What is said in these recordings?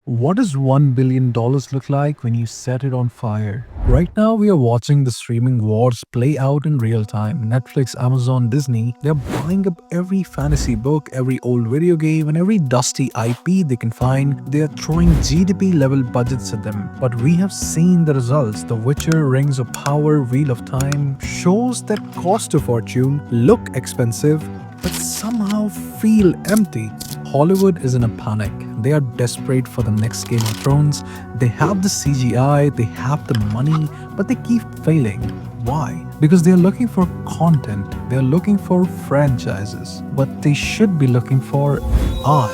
What does $1 billion look like when you set it on fire? Right now, we are watching the streaming wars play out in real time. Netflix, Amazon, Disney, they're buying up every fantasy book, every old video game, and every dusty IP they can find. They are throwing GDP level budgets at them. But we have seen the results. The Witcher, Rings of Power, Wheel of Time, shows that cost a fortune, look expensive, but somehow feel empty. Hollywood is in a panic. They are desperate for the next Game of Thrones. They have the CGI, they have the money, but they keep failing. Why? Because they are looking for content, they are looking for franchises. What they should be looking for are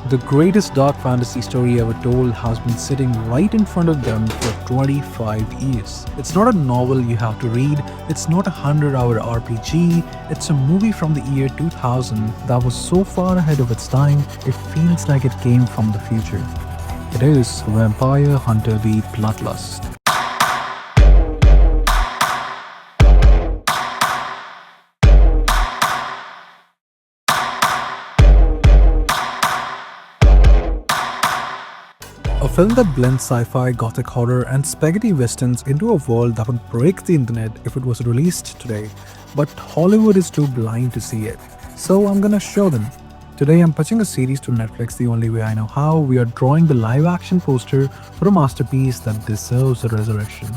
the greatest dark fantasy story ever told has been sitting right in front of them for 25 years. It's not a novel you have to read, it's not a 100-hour RPG, it's a movie from the year 2000 that was so far ahead of its time, it feels like it came from the future. It is Vampire Hunter D Bloodlust. A film that blends sci-fi, gothic horror, and spaghetti westerns into a world that would break the internet if it was released today. But Hollywood is too blind to see it. So I'm gonna show them. Today I'm pitching a series to Netflix the only way I know how. We are drawing the live-action poster for a masterpiece that deserves a resurrection.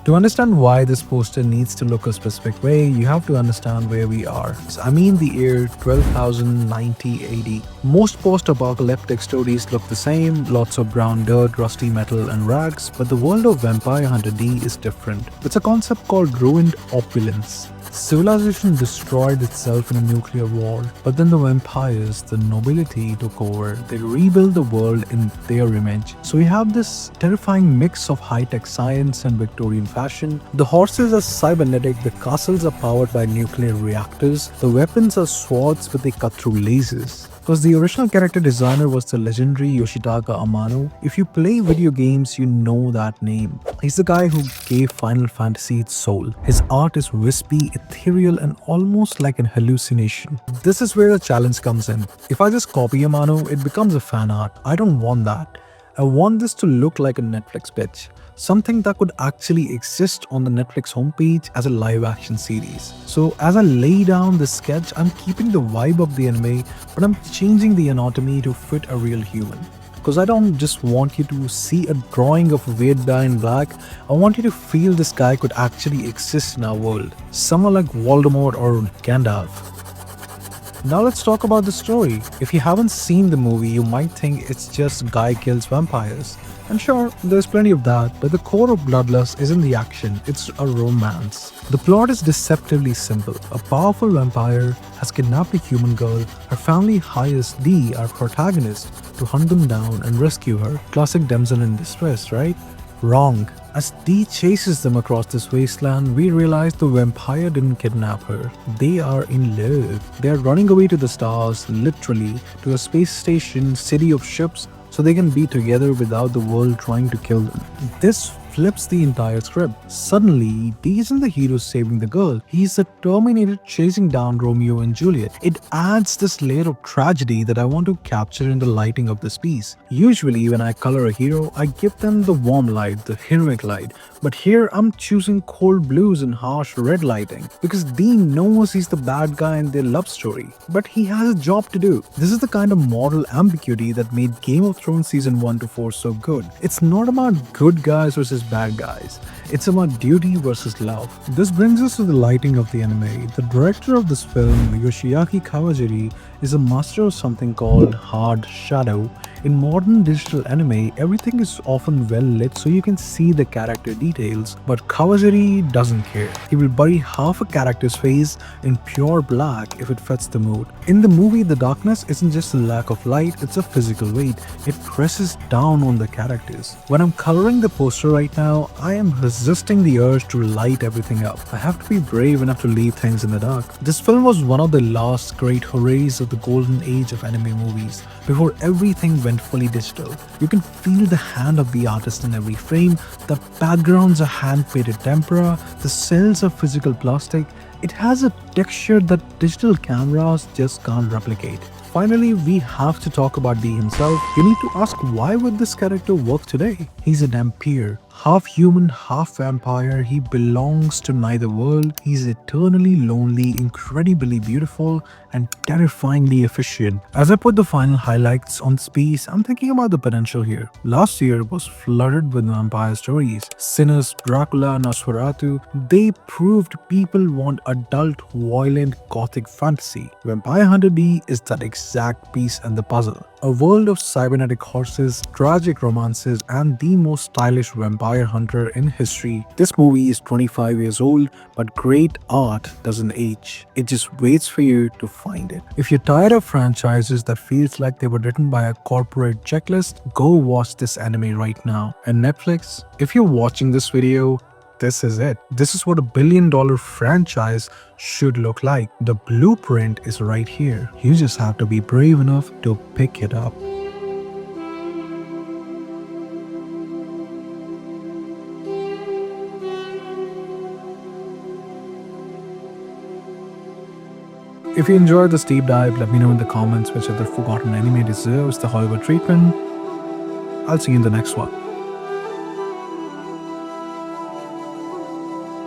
To understand why this poster needs to look a specific way, you have to understand where we are. I mean the year 12,090 AD. Most post-apocalyptic stories look the same, lots of brown dirt, rusty metal and rags, but the world of Vampire Hunter D is different. It's a concept called ruined opulence. Civilization destroyed itself in a nuclear war, but then the vampires, the nobility, took over. They rebuilt the world in their image. So we have this terrifying mix of high-tech science and Victorian fashion. The horses are cybernetic, the castles are powered by nuclear reactors, the weapons are swords but they cut through lasers. Because the original character designer was the legendary Yoshitaka Amano. If you play video games, you know that name. He's the guy who gave Final Fantasy its soul. His art is wispy, ethereal, and almost like an hallucination. This is where the challenge comes in. If I just copy Amano, it becomes a fan art. I don't want that. I want this to look like a Netflix pitch. Something that could actually exist on the Netflix homepage as a live-action series. So as I lay down this sketch, I'm keeping the vibe of the anime, but I'm changing the anatomy to fit a real human. Because I don't just want you to see a drawing of a weird guy in black, I want you to feel this guy could actually exist in our world. Someone like Voldemort or Gandalf. Now let's talk about the story. If you haven't seen the movie, you might think it's just guy kills vampires. And sure, there's plenty of that, but the core of Bloodlust isn't the action, it's a romance. The plot is deceptively simple. A powerful vampire has kidnapped a human girl. Her family hires Dee, our protagonist, to hunt them down and rescue her. Classic damsel in distress, right? Wrong. As Dee chases them across this wasteland, we realize the vampire didn't kidnap her. They are in love. They are running away to the stars, literally, to a space station, city of ships, so they can be together without the world trying to kill them. This flips the entire script. Suddenly, Dee isn't the hero saving the girl, he's the Terminator chasing down Romeo and Juliet. It adds this layer of tragedy that I want to capture in the lighting of this piece. Usually when I color a hero, I give them the warm light, the heroic light, but here I'm choosing cold blues and harsh red lighting, because Dee knows he's the bad guy in their love story, but he has a job to do. This is the kind of moral ambiguity that made Game of Thrones Season 1 to 4 so good. It's not about good guys versus bad guys. It's about duty versus love. This brings us to the lighting of the anime. The director of this film, Yoshiaki Kawajiri, is a master of something called hard shadow. In modern digital anime, everything is often well lit so you can see the character details, but Kawajiri doesn't care. He will bury half a character's face in pure black if it fits the mood. In the movie, the darkness isn't just a lack of light, it's a physical weight. It presses down on the characters. When I'm coloring the poster right now, I am resisting the urge to light everything up. I have to be brave enough to leave things in the dark. This film was one of the last great hoorays of the golden age of anime movies, before everything went fully digital. You can feel the hand of the artist in every frame. The backgrounds are hand-painted tempera, the cells are physical plastic. It has a texture that digital cameras just can't replicate. Finally, we have to talk about D himself. You need to ask, why would this character work today? He's an vampire. Half human, half vampire. He belongs to neither world. He's eternally lonely, incredibly beautiful, and terrifyingly efficient. As I put the final highlights on this piece, I'm thinking about the potential here. Last year was flooded with vampire stories. Sinners, Dracula, Nosferatu. They proved people want adult, violent, gothic fantasy. Vampire Hunter D is that exact piece in the puzzle. A world of cybernetic horses, tragic romances, and the most stylish vampire hunter in history. This movie is 25 years old, but great art doesn't age. It just waits for you to find it. If you're tired of franchises that feels like they were written by a corporate checklist, go watch this anime right now. And Netflix, if you're watching this video, this is it. This is what a billion-dollar franchise should look like. The blueprint is right here. You just have to be brave enough to pick it up. If you enjoyed this deep dive, let me know in the comments which other forgotten anime deserves the Hollywood treatment. I'll see you in the next one.